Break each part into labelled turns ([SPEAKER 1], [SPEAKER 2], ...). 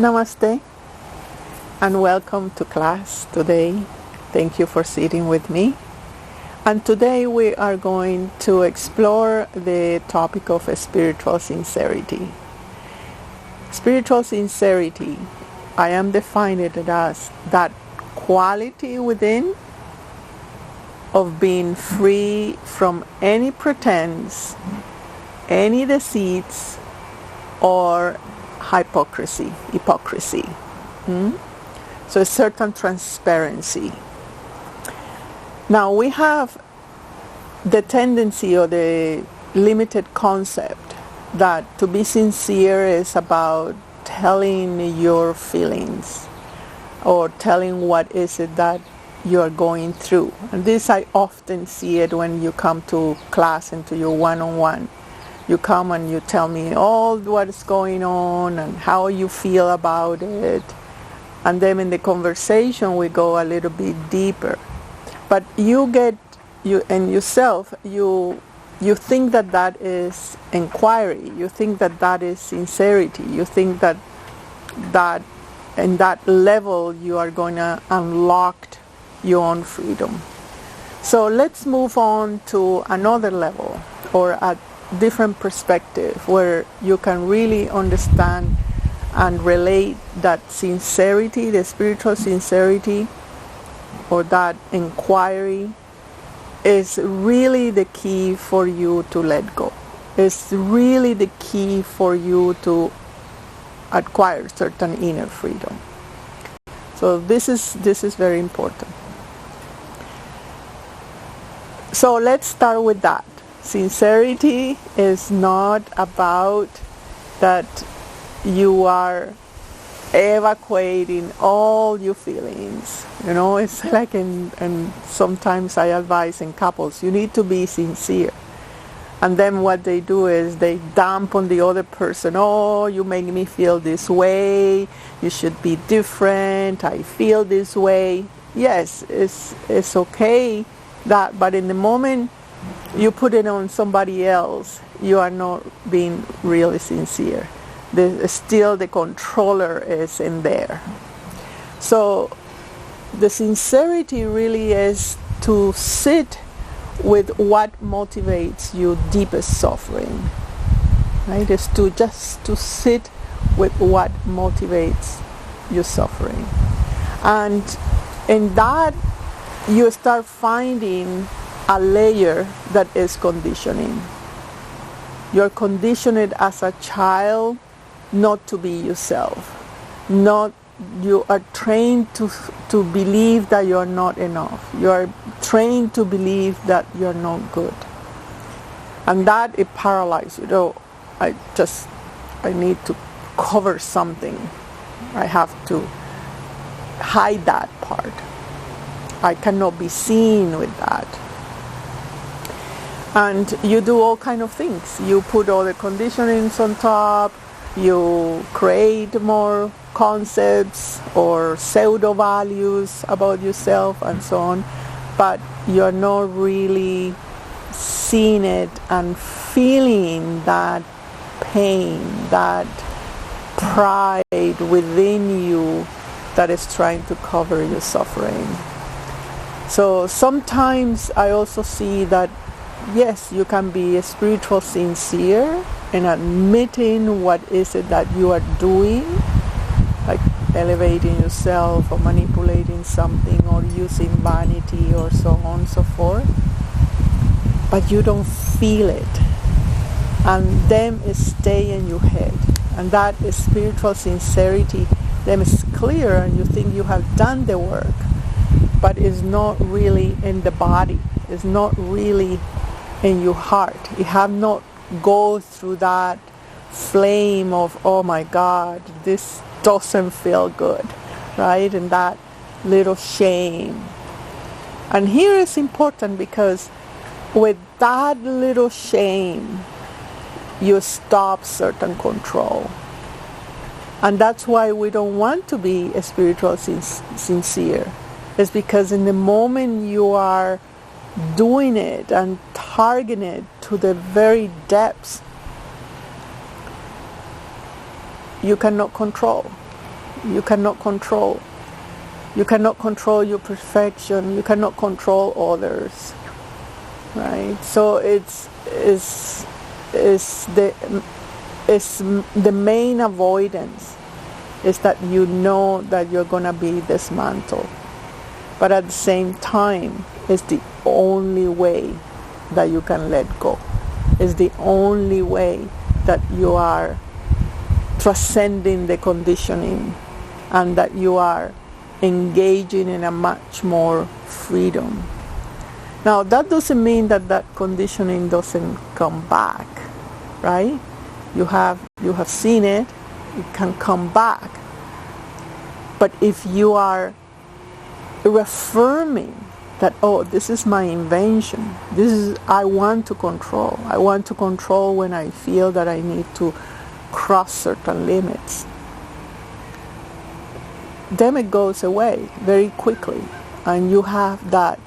[SPEAKER 1] Namaste and welcome to class today. Thank you for sitting with me. And today we are going to explore the topic of spiritual sincerity. Spiritual sincerity, I am defining it as that quality within of being free from any pretense, any deceits, or hypocrisy. So a certain transparency. Now we have the tendency or the limited concept that to be sincere is about telling your feelings or telling what is it that you're going through. And this I often see it when you come to class and to your one-on-one. You come and you tell me all what is going on and how you feel about it. And then in the conversation we go a little bit deeper. But you think that is inquiry. You think that is sincerity. You think that in that level you are going to unlock your own freedom. So let's move on to another level or a different perspective where you can really understand and relate that sincerity, the spiritual sincerity, or that inquiry is really the key for you to let go. It's really the key for you to acquire certain inner freedom. So this is very important. So let's start with that. Sincerity is not about that you are evacuating all your feelings. You know, it's like and sometimes I advise in couples, you need to be sincere. And then what they do is they dump on the other person, oh, you make me feel this way, you should be different, I feel this way. Yes, it's okay that, but in the moment you put it on somebody else, you are not being really sincere. Still the controller is in there. So the sincerity really is to sit with what motivates your deepest suffering. Right? It's to sit with what motivates your suffering. And in that you start finding a layer that is conditioning. You're conditioned as a child not to be yourself. You are trained to believe that you're not enough. You are trained to believe that you're not good. And that it paralyzes you. Oh, I need to cover something. I have to hide that part. I cannot be seen with that. And you do all kind of things. You put all the conditionings on top. You create more concepts or pseudo values about yourself and so on. But you're not really seeing it and feeling that pain, that pride within you that is trying to cover your suffering. So sometimes I also see that yes, you can be spiritual sincere in admitting what is it that you are doing, like elevating yourself or manipulating something or using vanity or so on and so forth, but you don't feel it, and them stay in your head, and that is spiritual sincerity. Them is clear and you think you have done the work, but it's not really in the body, it's not really in your heart. You have not go through that flame of, oh my God, this doesn't feel good, right? And that little shame. And here is important because with that little shame, you stop certain control. And that's why we don't want to be spiritual sincere. It's because in the moment you are doing it and targeting it to the very depths, you cannot control. you cannot control. You cannot control your perfection. You cannot control others, right? So it's the main avoidance is that you know that you're gonna be dismantled, but at the same time, it's the only way that you can let go. It's the only way that you are transcending the conditioning and that you are engaging in a much more freedom. Now, that doesn't mean that that conditioning doesn't come back, right? You have seen it, it can come back. But if you are reaffirming that, oh, this is my invention, I want to control. I want to control when I feel that I need to cross certain limits, then it goes away very quickly, and you have that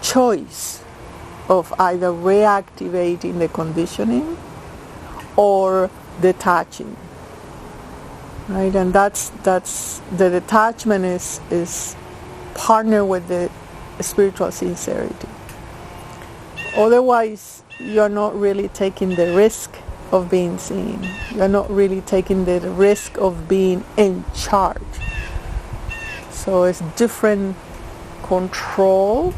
[SPEAKER 1] choice of either reactivating the conditioning or detaching, right? And that's the detachment is partner with the spiritual sincerity. Otherwise, you're not really taking the risk of being seen. You're not really taking the risk of being in charge. So it's different control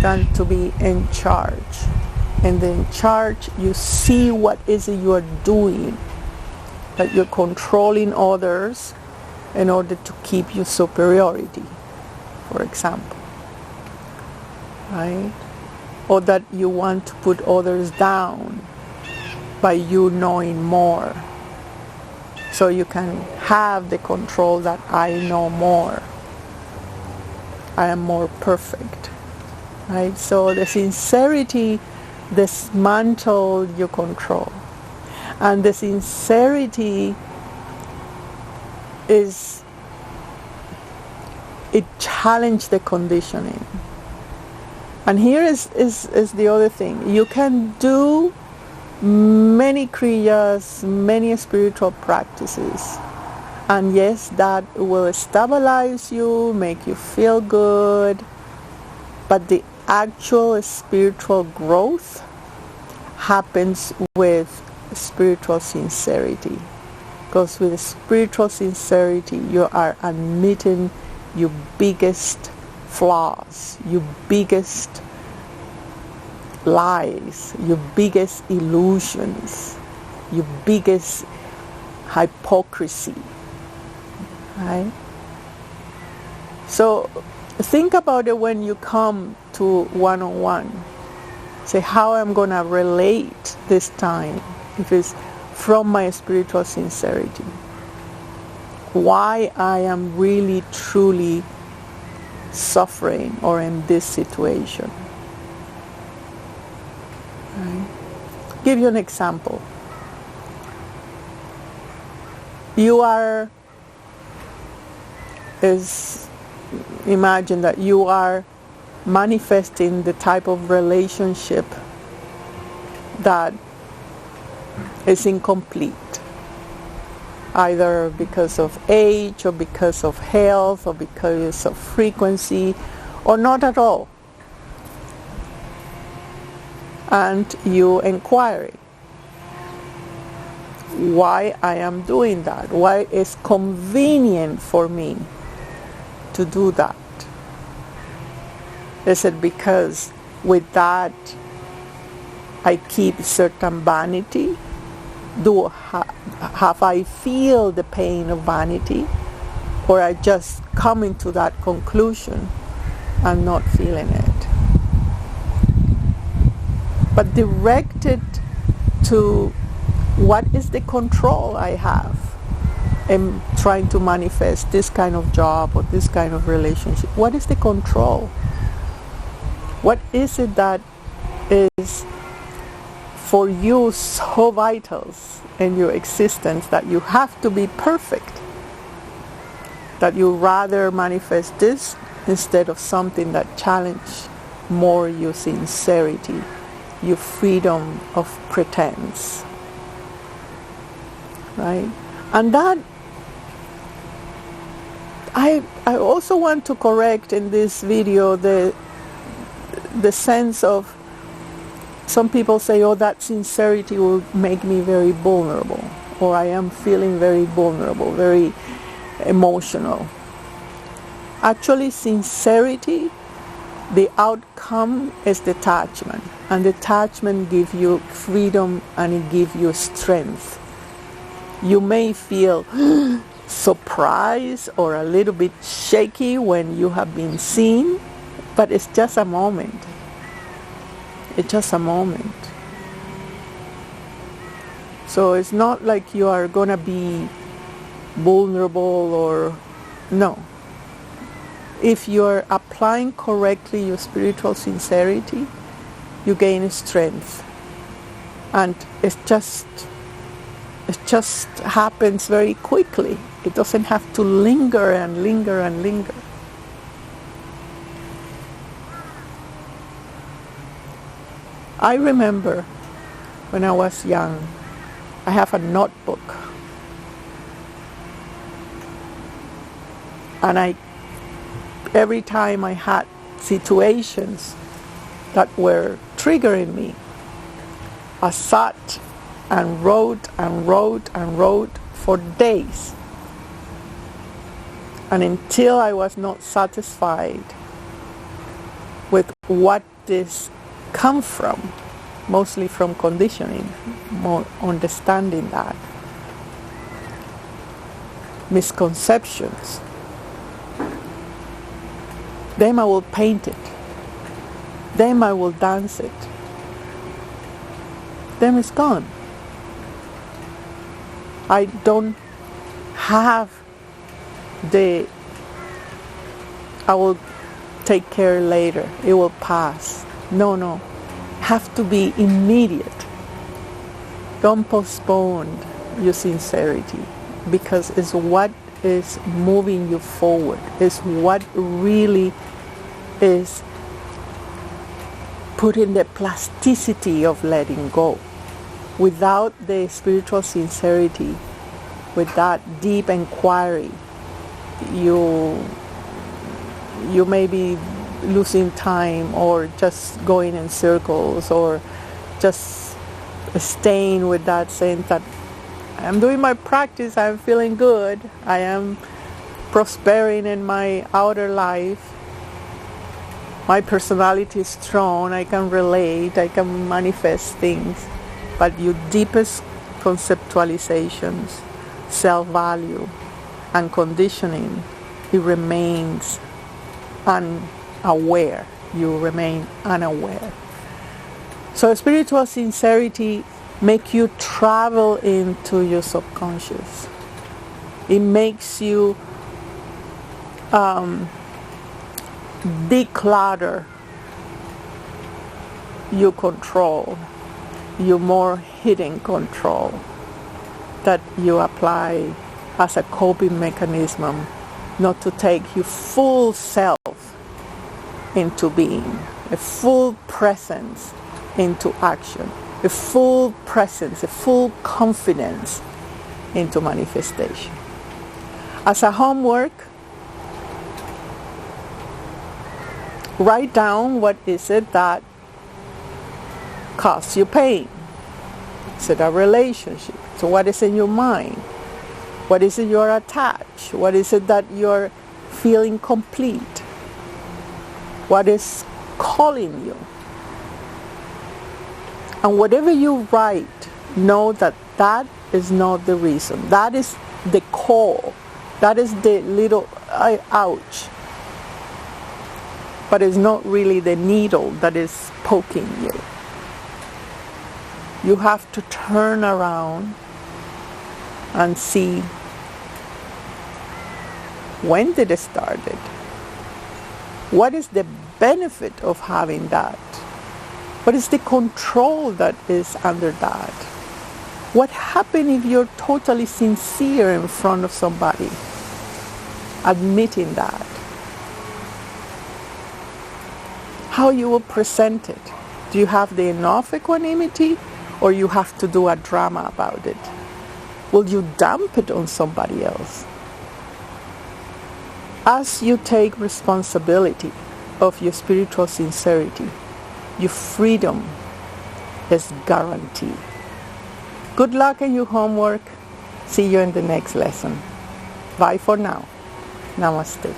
[SPEAKER 1] than to be in charge. And in charge, you see what is it you are doing, that you're controlling others in order to keep your superiority, for example, right? Or that you want to put others down by you knowing more, so you can have the control that I know more. I am more perfect, right? So the sincerity dismantled your control. And the sincerity it challenged the conditioning. And here is the other thing. You can do many kriyas, many spiritual practices. And yes, that will stabilize you, make you feel good. But the actual spiritual growth happens with spiritual sincerity. Because with spiritual sincerity, you are admitting your biggest flaws, your biggest lies, your biggest illusions, your biggest hypocrisy. Right? So think about it when you come to one-on-one. Say, how I'm going to relate this time, if it's from my spiritual sincerity. Why I am really, truly suffering or in this situation. Right? Give you an example. Imagine that you are manifesting the type of relationship that is incomplete, either because of age or because of health or because of frequency or not at all. And you inquire why I am doing that, why it's convenient for me to do that. Is it because with that I keep certain vanity? Have I feel the pain of vanity, or I just come into that conclusion and not feeling it? But directed to what is the control I have in trying to manifest this kind of job or this kind of relationship. What is the control? What is it that is for you so vital in your existence that you have to be perfect, that you rather manifest this instead of something that challenges more your sincerity, your freedom of pretense, right? And that I also want to correct in this video the sense of some people say, oh, that sincerity will make me very vulnerable, or I am feeling very vulnerable, very emotional. Actually, sincerity, the outcome is detachment, and detachment gives you freedom and it gives you strength. You may feel surprised or a little bit shaky when you have been seen, but it's just a moment. It's just a moment. So it's not like you are going to be vulnerable or no. If you're applying correctly your spiritual sincerity, you gain strength. And it just happens very quickly. It doesn't have to linger and linger and linger. I remember when I was young, I have a notebook. And every time I had situations that were triggering me, I sat and wrote and wrote and wrote for days. And until I was not satisfied with what this come from, mostly from conditioning, more understanding that, misconceptions, then I will paint it, then I will dance it, then it's gone. I don't have I will take care later, it will pass. No, have to be immediate. Don't postpone your sincerity, because it's what is moving you forward. It's what really is putting the plasticity of letting go. Without the spiritual sincerity, with that deep inquiry, you may be losing time or just going in circles or just staying with that sense that I'm doing my practice, I'm feeling good, I am prospering in my outer life, my personality is strong, I can relate, I can manifest things. But your deepest conceptualizations, self-value, and conditioning, it remains unaware. You remain unaware. So spiritual sincerity makes you travel into your subconscious. It makes you declutter your control, your more hidden control that you apply as a coping mechanism not to take your full self into being, a full presence into action, a full presence, a full confidence into manifestation. As a homework, write down what is it that causes you pain. Is it a relationship? So what is in your mind? What is it you're attached? What is it that you're feeling complete? What is calling you? And whatever you write, know that that is not the reason. That is the call. That is the little ouch. But it's not really the needle that is poking you. You have to turn around and see when did it start. What is the benefit of having that? What is the control that is under that? What happens if you're totally sincere in front of somebody, admitting that? How you will present it? Do you have the enough equanimity, or you have to do a drama about it? Will you dump it on somebody else? As you take responsibility of your spiritual sincerity, your freedom is guaranteed. Good luck in your homework. See you in the next lesson. Bye for now. Namaste.